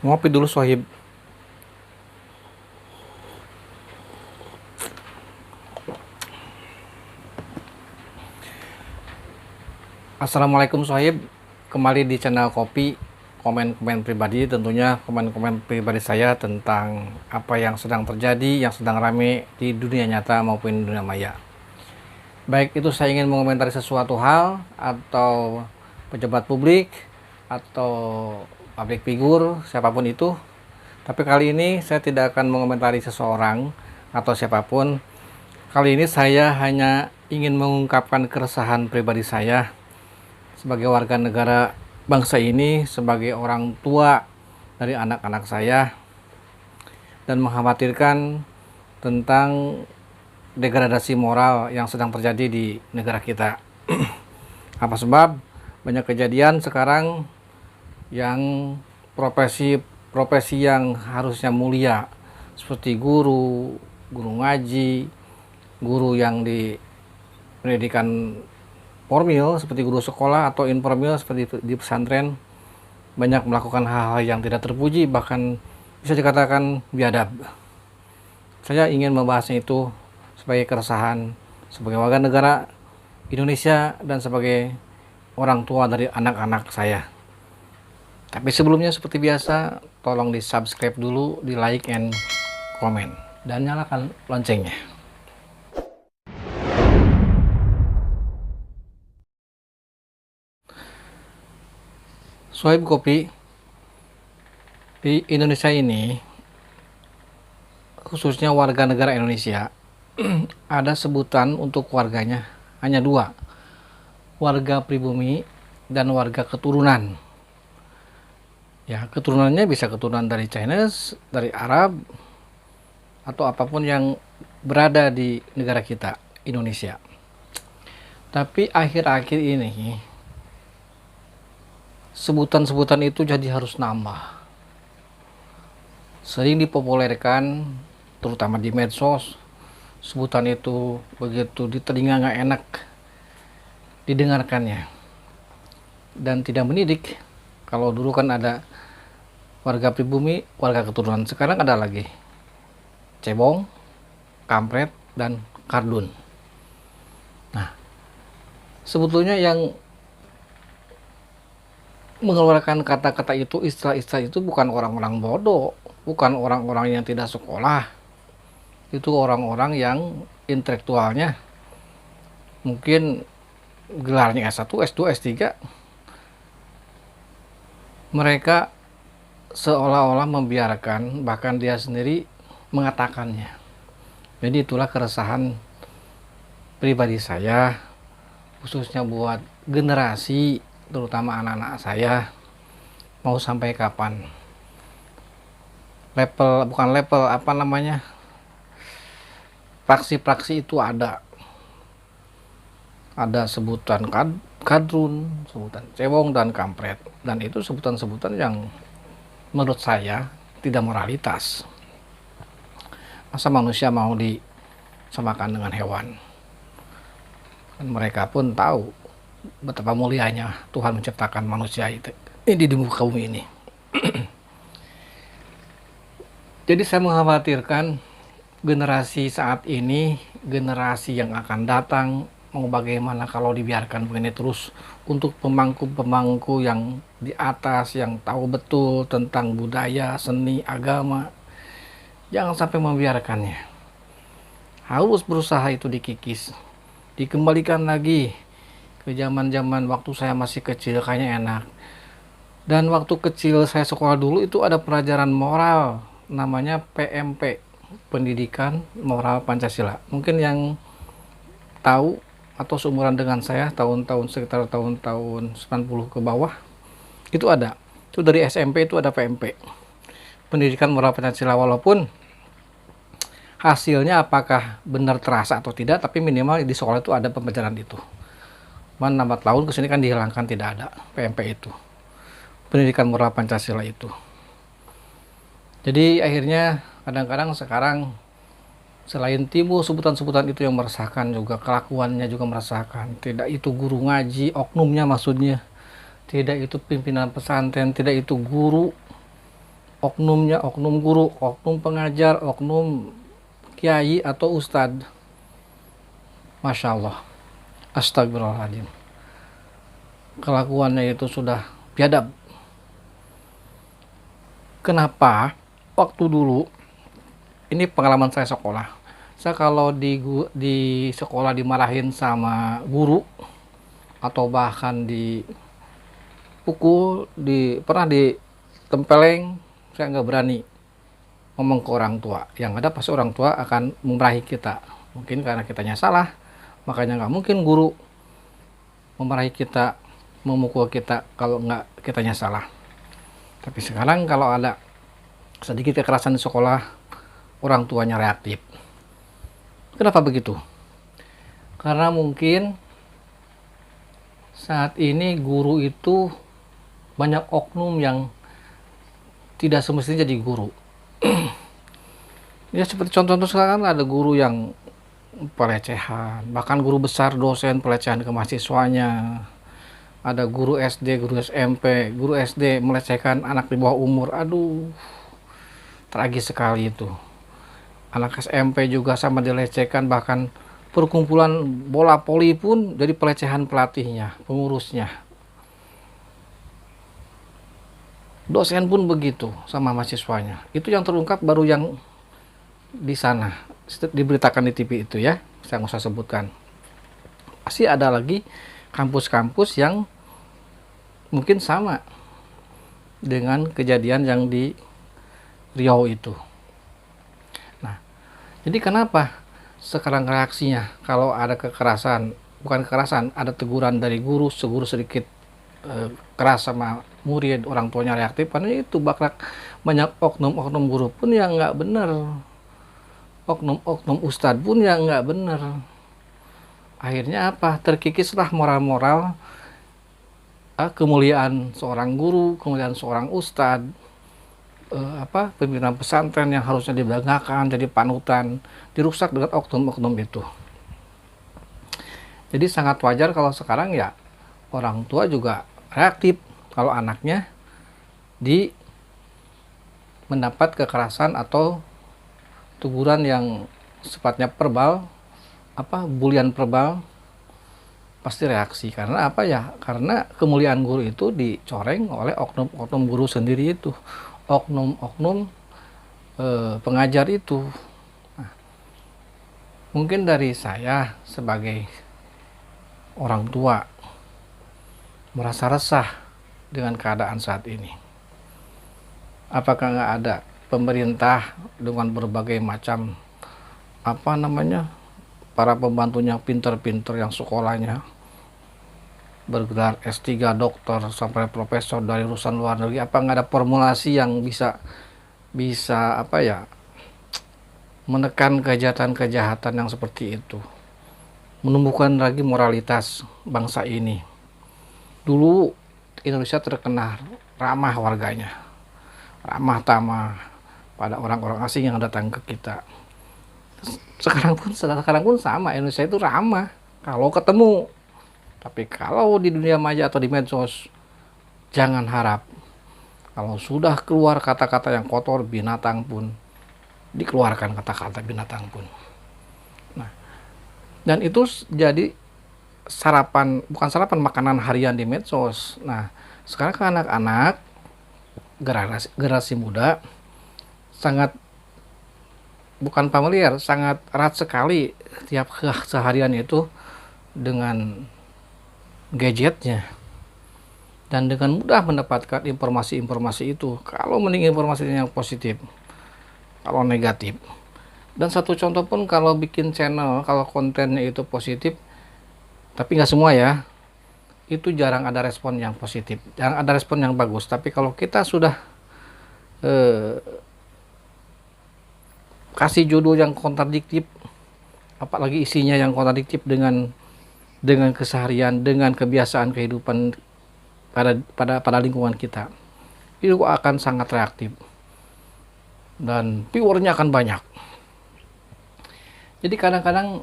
Ngopi dulu Sohib. Assalamualaikum Sohib. Kembali di channel Kopi. Komen-komen pribadi, tentunya komen-komen pribadi saya tentang apa yang sedang terjadi, yang sedang rame di dunia nyata maupun dunia maya. Baik itu saya ingin mengomentari sesuatu hal, atau pejabat publik, atau public figure, siapapun itu. Tapi kali ini saya tidak akan mengomentari seseorang atau siapapun. Kali ini saya hanya ingin mengungkapkan keresahan pribadi saya sebagai warga negara bangsa ini, sebagai orang tua dari anak-anak saya, dan mengkhawatirkan tentang degradasi moral yang sedang terjadi di negara kita. Apa sebab? Banyak kejadian sekarang yang profesi yang harusnya mulia, seperti guru ngaji, guru yang di pendidikan formal seperti guru sekolah, atau informal seperti di pesantren, banyak melakukan hal-hal yang tidak terpuji, bahkan bisa dikatakan biadab. Saya ingin membahasnya itu sebagai keresahan sebagai warga negara Indonesia dan sebagai orang tua dari anak-anak saya. Tapi sebelumnya seperti biasa, tolong di subscribe dulu, di like and comment, dan nyalakan loncengnya. Sohib Kopi, di Indonesia ini, khususnya warga negara Indonesia, ada sebutan untuk warganya hanya dua: warga pribumi dan warga keturunan. Ya, keturunannya bisa keturunan dari Chinese, dari Arab, atau apapun yang berada di negara kita, Indonesia. Tapi akhir-akhir ini, sebutan-sebutan itu jadi harus nambah. Sering dipopulerkan, terutama di medsos. Sebutan itu begitu di telinga nggak enak didengarkannya, dan tidak mendidik. Kalau dulu kan ada warga pribumi, warga keturunan. Sekarang ada lagi cebong, kampret, dan kardun. Nah, sebetulnya yang mengeluarkan kata-kata itu, istilah-istilah itu, bukan orang-orang bodoh, bukan orang-orang yang tidak sekolah. Itu orang-orang yang intelektualnya mungkin gelarnya S1, S2, S3. Mereka seolah-olah membiarkan, bahkan dia sendiri mengatakannya. Jadi itulah keresahan pribadi saya, khususnya buat generasi, terutama anak-anak saya. Mau sampai kapan? Praksi-praksi itu ada sebutan kadrun, sebutan cebong, dan kampret, dan itu sebutan-sebutan yang menurut saya tidak moralitas. Masa manusia mau disamakan dengan hewan? Dan mereka pun tahu betapa mulianya Tuhan menciptakan manusia ini di muka bumi ini. Jadi saya mengkhawatirkan generasi saat ini, generasi yang akan datang, mau bagaimana kalau dibiarkan begini terus, untuk pemangku-pemangku yang di atas, yang tahu betul tentang budaya, seni, agama. Jangan sampai membiarkannya. Harus berusaha itu dikikis, dikembalikan lagi ke zaman-zaman waktu saya masih kecil, kayaknya enak. Dan waktu kecil saya sekolah dulu itu ada pelajaran moral, namanya PMP, Pendidikan Moral Pancasila. Mungkin yang tahu atau seumuran dengan saya, tahun-tahun sekitar tahun-tahun 90 ke bawah, itu ada. Itu dari SMP itu ada PMP, Pendidikan Moral Pancasila. Walaupun hasilnya apakah benar terasa atau tidak, tapi minimal di sekolah itu ada pembelajaran itu. Man, 4 tahun kesini kan dihilangkan, tidak ada PMP itu, Pendidikan Moral Pancasila itu. Jadi akhirnya kadang-kadang sekarang, selain timbul sebutan-sebutan itu yang meresahkan, juga kelakuannya juga meresahkan. Tidak itu guru ngaji, oknumnya maksudnya. Tidak itu pimpinan pesantren, tidak itu guru, oknumnya, oknum guru, oknum pengajar, oknum kiai atau ustadz. Masya Allah, astagfirullahaladzim, kelakuannya itu sudah biadab. Kenapa? Waktu dulu, ini pengalaman saya sekolah. Saya kalau di sekolah dimarahin sama guru atau bahkan dipukul, pernah ditempeleng, saya nggak berani ngomong ke orang tua. Yang ada pasti orang tua akan memarahi kita. Mungkin karena kitanya salah, makanya nggak mungkin guru memarahi kita, memukul kita kalau nggak kitanya salah. Tapi sekarang kalau ada sedikit kekerasan di sekolah, orang tuanya reaktif. Kenapa begitu? Karena mungkin saat ini guru itu banyak oknum yang tidak semestinya jadi guru. Ya seperti contoh sekarang ada guru yang pelecehan, bahkan guru besar dosen pelecehan ke mahasiswanya. Ada guru SD, guru SMP, guru SD melecehkan anak di bawah umur. Aduh, tragis sekali itu. Anak SMP juga sama dilecehkan, bahkan perkumpulan bola voli pun jadi pelecehan pelatihnya, pengurusnya. Dosen pun begitu sama mahasiswanya. Itu yang terungkap baru yang di sana, diberitakan di TV itu ya, saya nggak usah sebutkan. Pasti ada lagi kampus-kampus yang mungkin sama dengan kejadian yang di Riau itu. Nah, jadi kenapa sekarang reaksinya kalau ada kekerasan, bukan kekerasan, ada teguran dari guru, seguru sedikit keras sama murid, orang tuanya reaktif, karena itu bakal banyak oknum-oknum guru pun yang nggak benar, oknum-oknum ustadz pun yang nggak benar. Akhirnya apa? Terkikislah moral-moral, kemuliaan seorang guru, kemuliaan seorang ustadz, pimpinan pesantren yang harusnya dibanggakan, jadi panutan, dirusak dengan oknum-oknum itu. Jadi sangat wajar kalau sekarang ya orang tua juga reaktif kalau anaknya mendapat kekerasan atau teguran yang sifatnya verbal, bulian verbal, pasti reaksi. Karena apa ya? Karena kemuliaan guru itu dicoreng oleh oknum-oknum guru sendiri itu, oknum-oknum pengajar itu. Nah, mungkin dari saya sebagai orang tua merasa resah dengan keadaan saat ini. Apakah nggak ada pemerintah dengan berbagai macam para pembantunya pinter-pinter yang sekolahnya bergelar S3 dokter sampai profesor dari lulusan luar negeri, apa nggak ada formulasi yang bisa menekan kejahatan-kejahatan yang seperti itu, menumbuhkan lagi moralitas bangsa ini. Dulu Indonesia terkenal ramah warganya, ramah tamah pada orang-orang asing yang datang ke kita. Sekarang pun sama, Indonesia itu ramah kalau ketemu. Tapi kalau di dunia maya atau di medsos, jangan harap. Kalau sudah keluar kata-kata yang kotor, binatang pun dikeluarkan kata-kata binatang pun. Nah, dan itu jadi bukan sarapan, makanan harian di medsos. Nah, sekarang kan anak-anak generasi muda sangat bukan familiar, sangat erat sekali tiap seharian itu dengan gadgetnya, dan dengan mudah mendapatkan informasi-informasi itu. Kalau mending informasinya yang positif, kalau negatif. Dan satu contoh pun, kalau bikin channel, kalau kontennya itu positif, tapi nggak semua ya, itu jarang ada respon yang positif, jarang ada respon yang bagus. Tapi kalau kita sudah kasih judul yang kontradiktif, apalagi isinya yang kontradiktif dengan keseharian, dengan kebiasaan kehidupan pada lingkungan kita, itu akan sangat reaktif dan viewernya akan banyak. Jadi kadang-kadang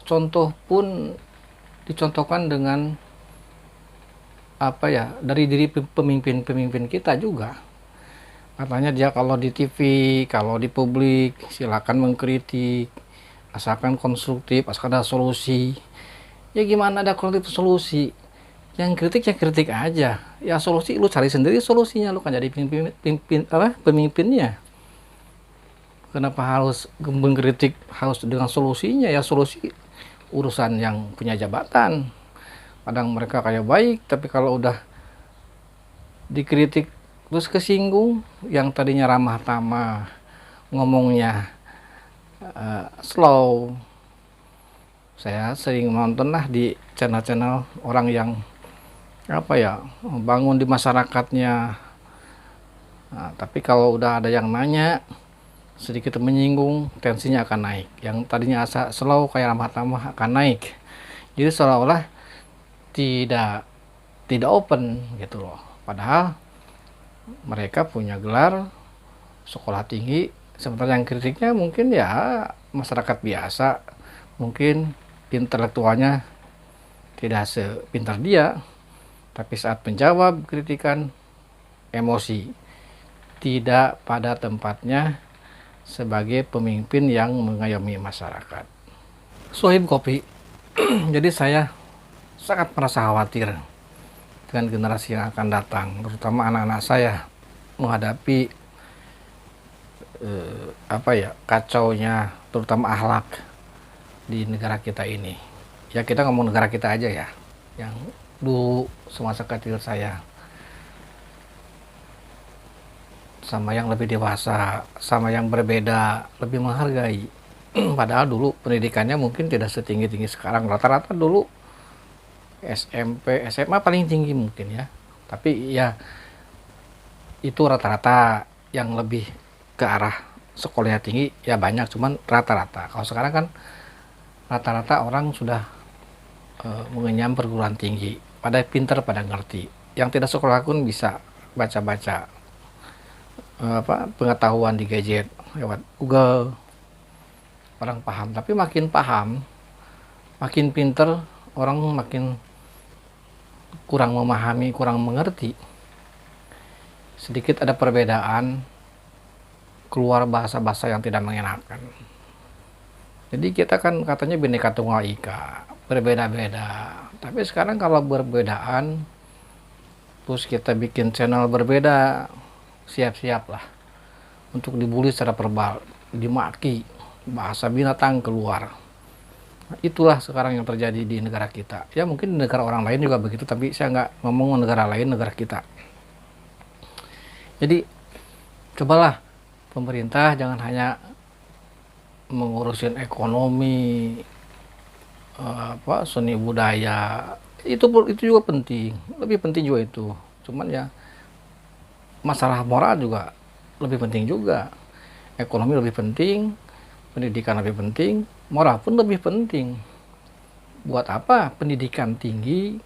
contoh pun dicontohkan dengan dari diri pemimpin kita juga. Katanya dia kalau di TV, kalau di publik silakan mengkritik, asalkan konstruktif, asalkan ada solusi. Ya gimana ada konstruktif solusi? Yang kritik ya kritik aja. Ya solusi lu cari sendiri solusinya, lu kan jadi pemimpinnya. Kenapa harus mengkritik harus dengan solusinya? Ya solusi urusan yang punya jabatan. Kadang mereka kayak baik, tapi kalau udah dikritik terus kesinggung, yang tadinya ramah tamah ngomongnya slow. Saya sering nonton lah di channel-channel orang yang apa ya, bangun di masyarakatnya. Nah, tapi kalau udah ada yang nanya sedikit menyinggung, tensinya akan naik. Yang tadinya asa slow kayak ramah tamah akan naik. Jadi seolah-olah tidak tidak open gitu loh. Padahal mereka punya gelar sekolah tinggi, sementara yang kritiknya mungkin ya masyarakat biasa, mungkin intelektualnya tidak sepintar dia, tapi saat menjawab kritikan emosi, tidak pada tempatnya sebagai pemimpin yang mengayomi masyarakat. Sohib Kopi, jadi saya sangat merasa khawatir dengan generasi yang akan datang, terutama anak-anak saya menghadapi kacaunya terutama akhlak di negara kita ini. Ya kita ngomong negara kita aja ya, yang dulu semasa kecil saya sama yang lebih dewasa, sama yang berbeda, lebih menghargai. Padahal dulu pendidikannya mungkin tidak setinggi-tinggi sekarang. Rata-rata dulu SMP, SMA paling tinggi mungkin ya. Tapi ya itu rata-rata, yang lebih ke arah sekolahnya tinggi ya banyak, cuman rata-rata. Kalau sekarang kan rata-rata orang sudah mengenyam perguruan tinggi, pada pinter, pada ngerti. Yang tidak sekolah pun bisa baca-baca pengetahuan di gadget lewat Google, orang paham. Tapi makin paham, makin pinter, orang makin kurang memahami, kurang mengerti. Sedikit ada perbedaan, keluar bahasa-bahasa yang tidak mengenakan. Jadi kita kan katanya Bhinneka Tunggal Ika, berbeda-beda. Tapi sekarang kalau berbedaan, terus kita bikin channel berbeda, siap-siaplah untuk dibully secara verbal, dimaki, bahasa binatang keluar. Nah, itulah sekarang yang terjadi di negara kita. Ya mungkin di negara orang lain juga begitu, tapi saya nggak ngomong negara lain, negara kita. Jadi cobalah pemerintah jangan hanya mengurusin ekonomi, seni budaya, itu juga penting, lebih penting juga itu. Cuman ya masalah moral juga lebih penting juga. Ekonomi lebih penting, pendidikan lebih penting, moral pun lebih penting. Buat apa pendidikan tinggi,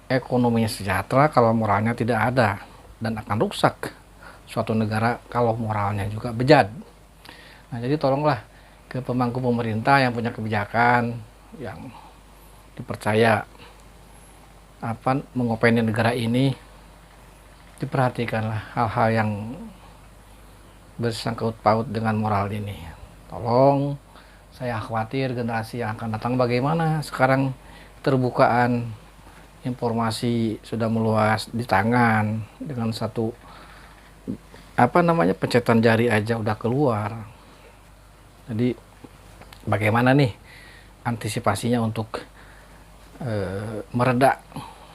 ekonominya sejahtera kalau moralnya tidak ada, dan akan rusak suatu negara kalau moralnya juga bejat. Nah, jadi tolonglah ke pemangku pemerintah yang punya kebijakan, yang dipercaya mengopeni negara ini, diperhatikanlah hal-hal yang bersangkut paut dengan moral ini. Tolong, saya khawatir generasi yang akan datang bagaimana. Sekarang terbukaan informasi sudah meluas di tangan, dengan satu pencetan jari aja udah keluar. Jadi bagaimana nih antisipasinya untuk meredak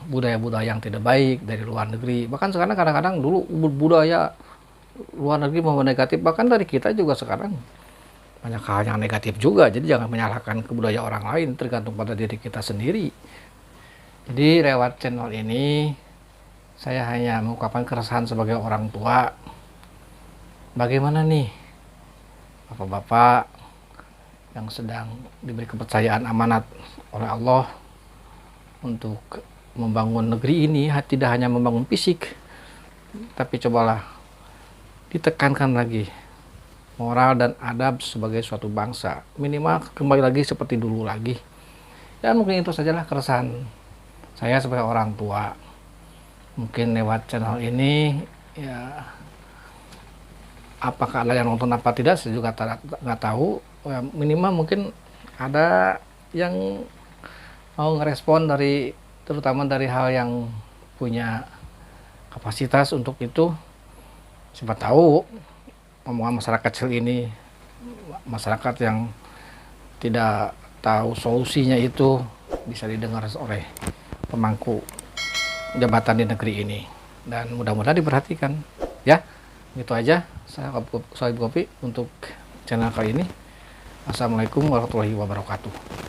budaya-budaya yang tidak baik dari luar negeri. Bahkan sekarang kadang-kadang dulu budaya luar negeri mau negatif, bahkan dari kita juga sekarang banyak hal yang negatif juga. Jadi jangan menyalahkan ke budaya orang lain, tergantung pada diri kita sendiri. Jadi lewat channel ini saya hanya mengungkapkan keresahan sebagai orang tua. Bagaimana nih bapak-bapak yang sedang diberi kepercayaan amanat oleh Allah untuk membangun negeri ini, tidak hanya membangun fisik, tapi cobalah ditekankan lagi moral dan adab sebagai suatu bangsa, minimal kembali lagi seperti dulu lagi. Dan mungkin itu sajalah keresahan saya sebagai orang tua. Mungkin lewat channel ini ya apakah ada yang nonton apa tidak saya juga nggak tahu. Ya, minimal mungkin ada yang mau ngerespon terutama dari hal yang punya kapasitas untuk itu. Siapa tahu omongan masyarakat kecil ini, masyarakat yang tidak tahu solusinya itu bisa didengar oleh pemangku jabatan di negeri ini, dan mudah-mudahan diperhatikan ya. Gitu aja Sohib Kopi untuk channel kali ini. Assalamualaikum warahmatullahi wabarakatuh.